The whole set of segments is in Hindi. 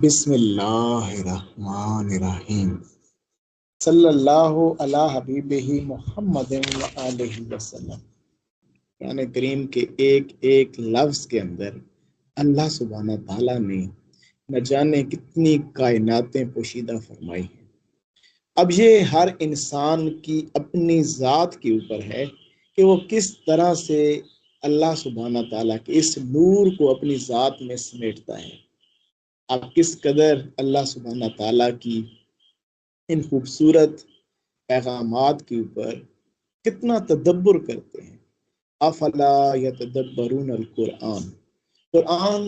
बिस्मिल्लाहिर्रहमानिर्रहीम। सल्लल्लाहु अला हबीबिही मुहम्मदिन व आलिहि वसल्लम। कुरान करीम के एक एक लफ्ज के अंदर अल्लाह सुब्हाना ताला ने न जाने कितनी कायनातें पोशीदा फरमाई हैं। अब ये हर इंसान की अपनी ज़ात के ऊपर है कि वो किस तरह से अल्लाह सुब्हाना ताला के इस नूर को अपनी ज़ात में समेटता है। आप किस कदर अल्लाह सुब्हाना ताला की इन खूबसूरत पैगामात के ऊपर कितना तदब्बर करते हैं। अफला यतदब्बरून अल कुरान। कुरान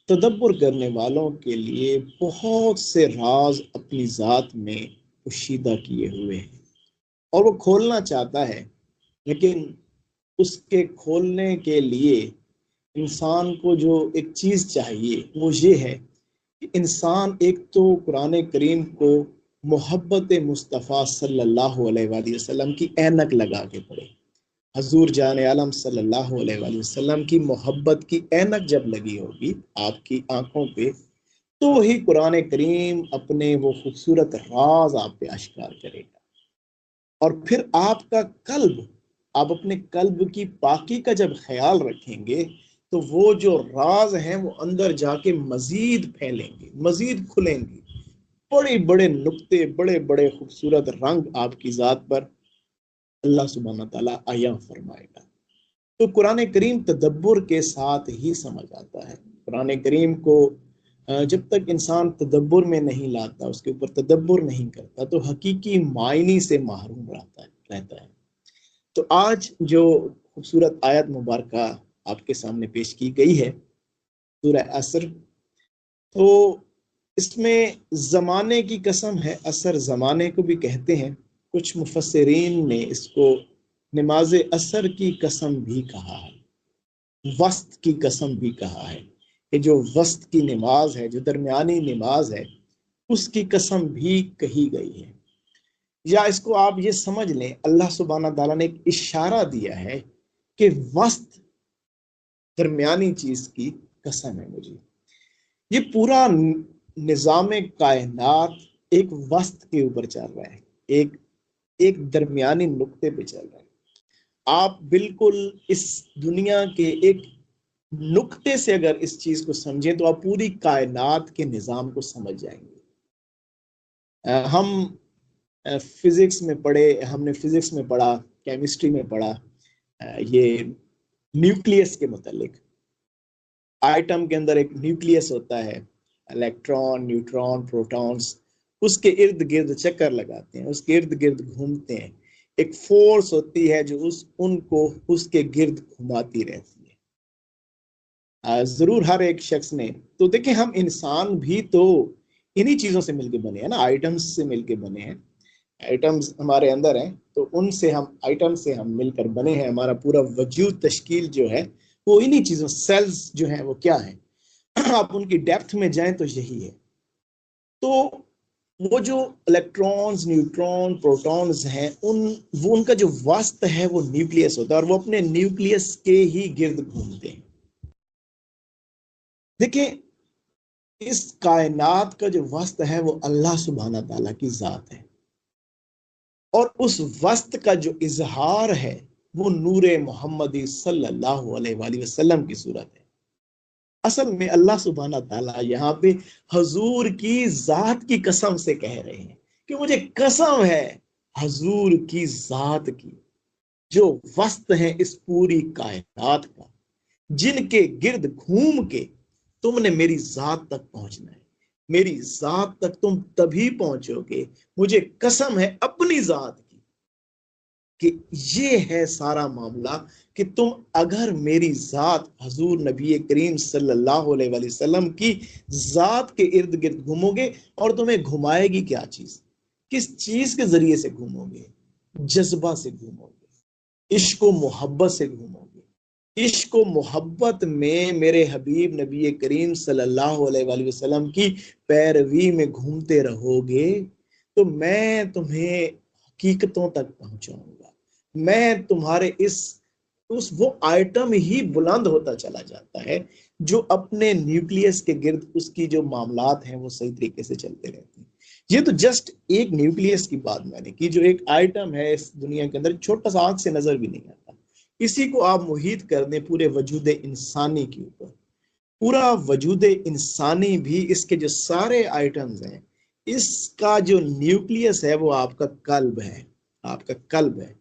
तदब्बर करने वालों के लिए बहुत से राज अपनी ज़ात में पोशीदा किए हुए हैं और वो खोलना चाहता है, लेकिन उसके खोलने के लिए इंसान को जो एक चीज़ चाहिए वो ये है कि इंसान एक तो कुरान करीम को मोहब्बत मुस्तफ़ा सल्लल्लाहु अलैहि वसल्लम की ऐनक लगा के पढ़े। हजूर जान आलम सल्लल्लाहु अलैहि वसल्लम की मोहब्बत की ऐनक जब लगी होगी आपकी आंखों पे, तो ही कुरान करीम अपने वो खूबसूरत राज आप पे आश्कार करेगा। और फिर आपका कल्ब, आप अपने कल्ब की पाकी का जब ख्याल रखेंगे तो वो जो राज हैं वो अंदर जाके मजीद फैलेंगे, मजीद खुलेंगे। बड़े बड़े नुक्ते, बड़े बड़े खूबसूरत रंग आपकी ज़ात पर अल्लाह सुब्हाना ताला आया फरमाएगा। तो कुरान करीम तदब्बर के साथ ही समझ आता है। कुरान करीम को जब तक इंसान तदब्बर में नहीं लाता, उसके ऊपर तदब्बर नहीं करता, तो हकीकी मायने से महरूम रहता है। तो आज जो खूबसूरत आयत मुबारक आपके सामने पेश की गई है, सूरह असर, तो इसमें ज़माने की कसम है। असर ज़माने को भी कहते हैं। कुछ मुफस्सिरीन ने इसको नमाज असर की कसम भी कहा है, वस्त की कसम भी कहा है कि जो वस्त की नमाज है, जो दरमियानी नमाज है, उसकी कसम भी कही गई है। या इसको आप ये समझ लें, अल्लाह सुब्हाना ताला ने एक इशारा दिया है कि वस्त दरमियानी चीज की कसम है मुझे। ये पूरा निज़ाम कायनात एक वस्त के ऊपर चल रहा है, एक एक दरमियानी नुक्ते पे चल रहा है। आप बिल्कुल इस दुनिया के एक नुक्ते से अगर इस चीज को समझें तो आप पूरी कायनात के निज़ाम को समझ जाएंगे। हम फिजिक्स में पढ़े, हमने फिजिक्स में पढ़ा, केमिस्ट्री में पढ़ा, ये न्यूक्लियस के मुतालिक। आइटम के अंदर एक न्यूक्लियस होता है, इलेक्ट्रॉन, न्यूट्रॉन, प्रोटॉन्स उसके इर्द गिर्द चक्कर लगाते हैं, उसके इर्द गिर्द घूमते हैं। एक फोर्स होती है जो उनको उसके गिर्द घुमाती रहती है। जरूर हर एक शख्स ने, तो देखिए हम इंसान भी तो इन्हीं चीजों से मिलके बने हैं ना, आइटम्स से मिलके बने हैं। आइटम्स हमारे अंदर हैं, तो उनसे हम आइटम से हम मिलकर बने हैं। हमारा पूरा वजूद तश्कील जो है वो इन्हीं चीजों, सेल्स जो हैं वो क्या है, आप उनकी डेप्थ में जाएं तो यही है। तो वो जो इलेक्ट्रॉन्स, न्यूट्रॉन, प्रोटॉन्स हैं, वो उनका जो वस्त है वो न्यूक्लियस होता है और वो अपने न्यूक्लियस के ही गिर्द घूमते हैं। देखिए इस कायनात का जो वस्त है वो अल्लाह सुब्हाना ताला की जात है और उस वस्त का जो इजहार है वो नूरे मोहम्मदी सल्लल्लाहु अलैहि वसल्लम की सूरत है। असल में अल्लाह सुब्हाना ताला यहाँ पे हजूर की जात की कसम से कह रहे हैं कि मुझे कसम है हजूर की जात की, जो वस्त है इस पूरी कायनात का, जिनके गिर्द घूम के तुमने मेरी जात तक पहुंचना है। मेरी जात तक तुम तभी पहुंचोगे, मुझे कसम है अपनी जात की, कि ये है सारा मामला कि तुम अगर मेरी जात हजूर नबी करीम सल्लल्लाहु अलैहि वसल्लम की जात के इर्द गिर्द घूमोगे, और तुम्हें घुमाएगी क्या चीज, किस चीज के जरिए से घूमोगे, जज्बा से घूमोगे, इश्क मोहब्बत से घूमोगे। इश्क मोहब्बत में मेरे हबीब नबी करीम सल्लल्लाहु अलैहि वसल्लम की पैरवी में घूमते रहोगे तो मैं तुम्हें हकीकतों तक पहुंचाऊंगा। मैं तुम्हारे इस उस वो आइटम ही बुलंद होता चला जाता है जो अपने न्यूक्लियस के गिर्द उसकी जो मामलात हैं वो सही तरीके से चलते रहते हैं। ये तो जस्ट एक न्यूक्लियस की बात मैंने की, जो एक आइटम है इस दुनिया के अंदर, छोटा सा आंख से नजर भी नहीं आता। इसी को आप मुहित कर दें पूरे वजूद इंसानी के ऊपर, पूरा वजूद इंसानी भी इसके जो सारे आइटम्स हैं, इसका जो न्यूक्लियस है वो आपका कल्ब है, आपका कल्ब है।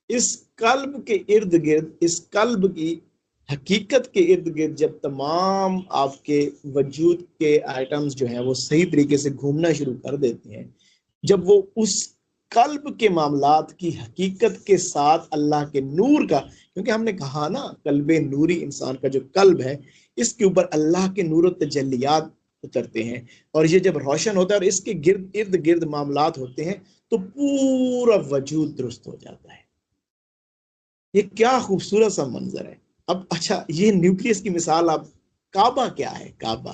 इस कल्ब के इर्द गिर्द, इस कल्ब की हकीकत के इर्द गिर्द जब तमाम आपके वजूद के आइटम्स जो हैं वो सही तरीके से घूमना शुरू कर देते हैं, जब वो उस कल्ब के मामलात की हकीकत के साथ अल्लाह के नूर का, क्योंकि हमने कहा ना कल्बे नूरी इंसान का जो कल्ब है, इसके ऊपर अल्लाह के नूर और तजल्लियात उतरते हैं, और ये जब रोशन होता है और इसके गिर्द इर्द गिर्द मामलात होते हैं तो पूरा वजूद दुरुस्त हो जाता है। ये क्या खूबसूरत सा मंजर है। अब अच्छा, ये न्यूक्लियस की मिसाल, आप काबा क्या है? काबा,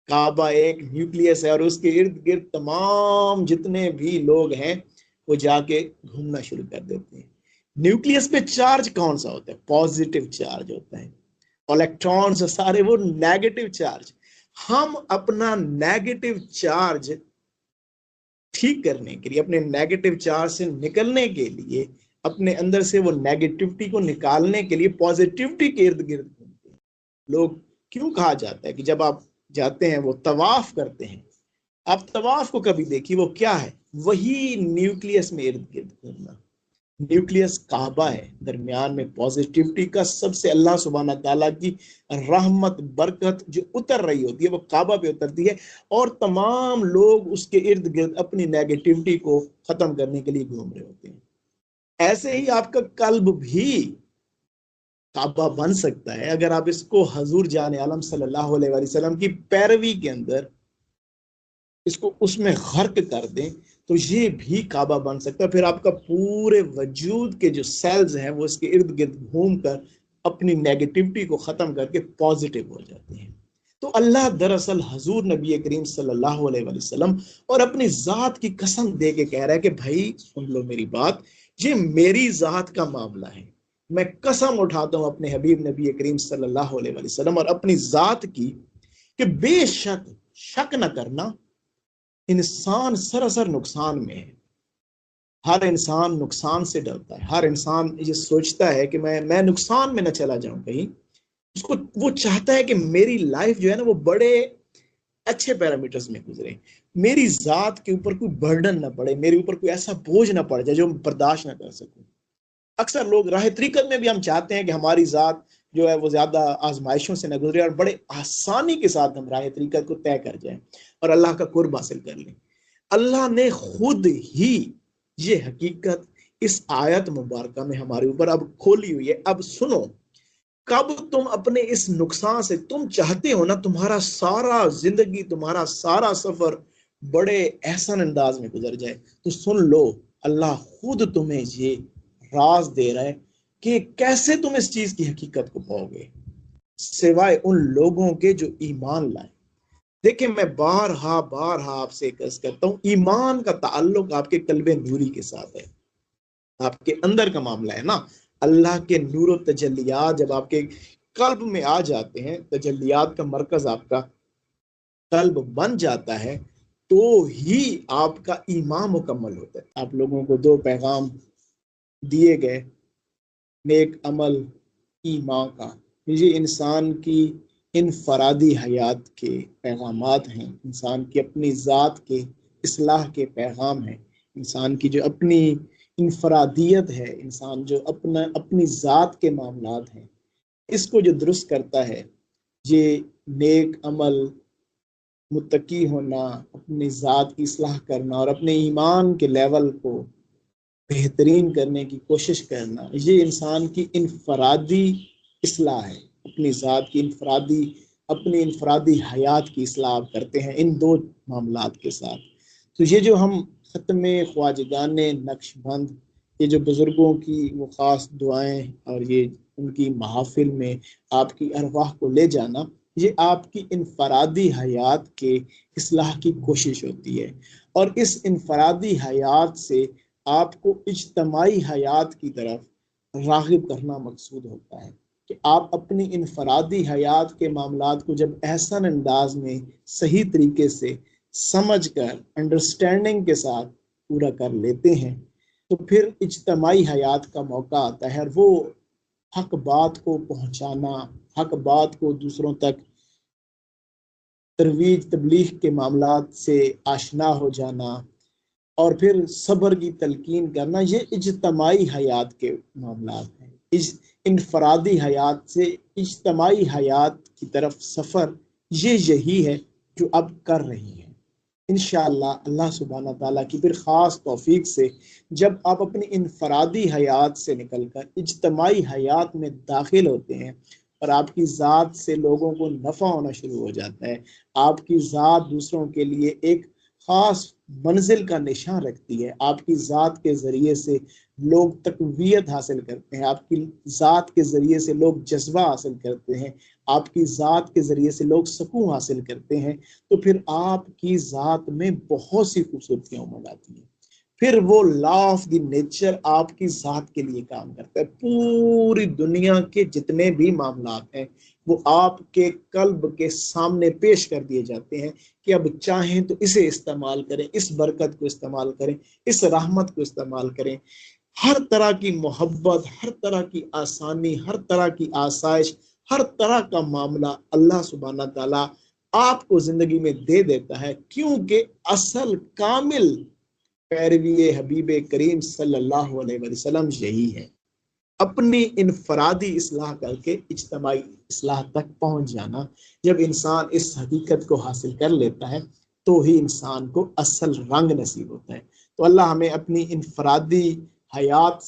काबा एक न्यूक्लियस है और उसके इर्द गिर्द तमाम जितने भी लोग हैं वो जाके घूमना शुरू कर देते हैं। न्यूक्लियस पे चार्ज कौन सा होता है? पॉजिटिव चार्ज होता है। इलेक्ट्रॉन्स सारे वो नेगेटिव चार्ज। हम अपना नेगेटिव चार्ज ठीक करने के लिए, अपने नेगेटिव चार्ज से निकलने के लिए, अपने अंदर से वो नेगेटिविटी को निकालने के लिए पॉजिटिविटी के इर्द गिर्द घूमते हैं लोग। क्यों कहा जाता है कि जब आप जाते हैं वो तवाफ करते हैं, आप तवाफ को कभी देखिए, वो क्या है? वही न्यूक्लियस में इर्द गिर्द घूमना। न्यूक्लियस काबा है, दरमियान में पॉजिटिविटी का सबसे अल्लाह सुब्हाना ताला की रहमत बरकत जो उतर रही होती है वो काबा पे उतरती है, और तमाम लोग उसके इर्द गिर्द अपनी नेगेटिविटी को खत्म करने के लिए घूम रहे होते हैं। ऐसे ही आपका कल्ब भी काबा बन सकता है अगर आप इसको हजूर जान आलम सल्लल्लाहु अलैहि वसल्लम की पैरवी के अंदर इसको उसमें गर्क कर दें, तो ये भी काबा बन सकता है। फिर आपका पूरे वजूद के जो सेल्स हैं वो इसके इर्द गिर्द घूम कर अपनी नेगेटिविटी को खत्म करके पॉजिटिव हो जाते हैं। तो अल्लाह दरअसल हजूर नबी करीम सल्लल्लाहु अलैहि वसल्लम और अपनी जात की कसम दे के कह रहा है कि भाई सुन लो मेरी बात, ये मेरी जात का मामला है। मैं कसम उठाता हूं अपने हबीब नबी करीम सल्लल्लाहु अलैहि वसल्लम और अपनी जात की कि बेशक, शक न करना, इंसान सरासर नुकसान में है। हर इंसान नुकसान से डरता है। हर इंसान ये सोचता है कि मैं नुकसान में न चला जाऊं कहीं। उसको वो चाहता है कि मेरी लाइफ जो है ना वो बड़े अच्छे पैरामीटर्स में गुजरे, मेरी जात के ऊपर कोई बर्डन ना पड़े, मेरे ऊपर कोई ऐसा बोझ ना पड़ जाए जो मैं बर्दाश्त ना कर सकूं। अक्सर लोग राह तरीकत में भी हम चाहते हैं कि हमारी जात जो है वो ज्यादा आजमाइशों से न गुजरे और बड़े आसानी के साथ हम राह तरीकत को तय कर जाएं और अल्लाह का कुर्ब हासिल कर लें। अल्लाह ने खुद ही ये हकीकत इस आयत मुबारक में हमारे ऊपर अब खोली हुई है। अब सुनो, कब तुम अपने इस नुकसान से, तुम चाहते हो ना तुम्हारा सारा जिंदगी, तुम्हारा सारा सफर बड़े एहसन अंदाज में गुजर जाए, तो सुन लो, अल्लाह खुद तुम्हें ये राज दे रहा है कि कैसे तुम इस चीज की हकीकत को पाओगे, सिवाय उन लोगों के जो ईमान लाए। देखिए, मैं बारहा बारहा आपसे अर्ज करता हूं, ईमान का ताल्लुक आपके कल्बे नूरी के साथ है, आपके अंदर का मामला है ना। अल्लाह के नूर और तजल्लियात जब आपके कल्ब में आ जाते हैं, तजल्लियात का मरकज आपका कल्ब बन जाता है, तो ही आपका ईमान मुकम्मल होता है। आप लोगों को दो पैगाम दिए गए, नेक अमल, ईमान का। ये इंसान की इनफरादी हयात के पैगामात हैं, इंसान की अपनी ज़ात के इस्लाह के पैगाम हैं, इंसान की जो अपनी इनफरादियत है, इंसान जो अपनी ज़ात के मामलात हैं, इसको जो दुरुस्त करता है, ये नेक अमल, मुत्तकी होना, अपनी ज़ात की इस्लाह करना और अपने ईमान के लेवल को बेहतरीन करने की कोशिश करना, ये इंसान की इनफरादी इस्लाह है। अपनी ज़ात की इनफरादी, अपनी इनफरादी हयात की इस्लाह आप करते हैं इन दो मामलात के साथ। तो ये जो हम ख़त्म ख्वाजगान नक्शबंद, ये जो बुज़ुर्गों की वो ख़ास दुआएं और ये उनकी महफिल में आपकी अरवाह को ले जाना, ये आपकी इनफरादी हयात के इस्लाह की कोशिश होती है, और इस इनफरादी हयात से आपको इज्तमाई हयात की तरफ राग़िब करना मकसूद होता है। कि आप अपनी इनफरादी हयात के मामलात को जब एहसन अंदाज में सही तरीके से समझ कर अंडरस्टैंडिंग के साथ पूरा कर लेते हैं तो फिर इज्तमाई हयात का मौका आता है, और वो हक बात को पहुंचाना, हक बात को दूसरों तक तरवीज तबलीग के मामलात से आशना हो जाना और फिर सब्र की तलकीन करना, ये इज्तमाई हयात के मामलात हैं। इस इनफरादी हयात से इज्तमाई हयात की तरफ सफ़र यही है जो अब कर रही है। इंशाअल्लाह अल्लाह सुब्हानहू तआला की फिर ख़ास तौफीक से जब आप अपनी इनफरादी हयात से निकल कर इज्तमाई हयात में दाखिल होते हैं और आपकी ज़ात से लोगों को नफ़ा होना शुरू हो जाता है, आपकी ज़ात दूसरों के लिए एक ख़ास मंजिल का निशान रखती है, आपकी ज़ात के ज़रिए से लोग तक़वियत हासिल करते हैं, आपकी ज़ात के ज़रिए से लोग जज्बा हासिल करते हैं, आपकी ज़ात के ज़रिए से लोग सुकून हासिल करते हैं, तो फिर आपकी ज़ात में बहुत सी खूबसूरतियाँ उमड़ आती हैं। फिर वो लॉ ऑफ द नेचर आपकी ज़ात के लिए काम करता है। पूरी दुनिया के जितने भी मामलात हैं वो आपके कल्ब के सामने पेश कर दिए जाते हैं कि अब चाहें तो इसे इस्तेमाल करें, इस बरकत को इस्तेमाल करें, इस रहमत को इस्तेमाल करें। हर तरह की मोहब्बत, हर तरह की आसानी, हर तरह की आसाइश, हर तरह का मामला अल्लाह सुब्हानहू तआला आपको जिंदगी में दे देता है, क्योंकि असल कामिल पैरवी हबीब करीम सल्लल्लाहु अलैहि वसल्लम यही है, अपनी इनफरादी इस्लाह करके इज्तमाई इस्लाह तक पहुंच जाना। जब इंसान इस हकीकत को हासिल कर लेता है तो ही इंसान को असल रंग नसीब होता है। तो अल्लाह हमें अपनी इनफरादी हयात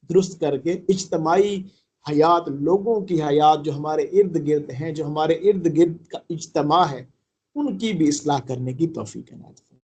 दुरुस्त करके इज्तमाई हयात, लोगों की हयात जो हमारे इर्द गिर्द हैं, जो हमारे इर्द गिर्द का इज्तमा है, उनकी भी इस्लाह करने की तौफीक अता फरमाए।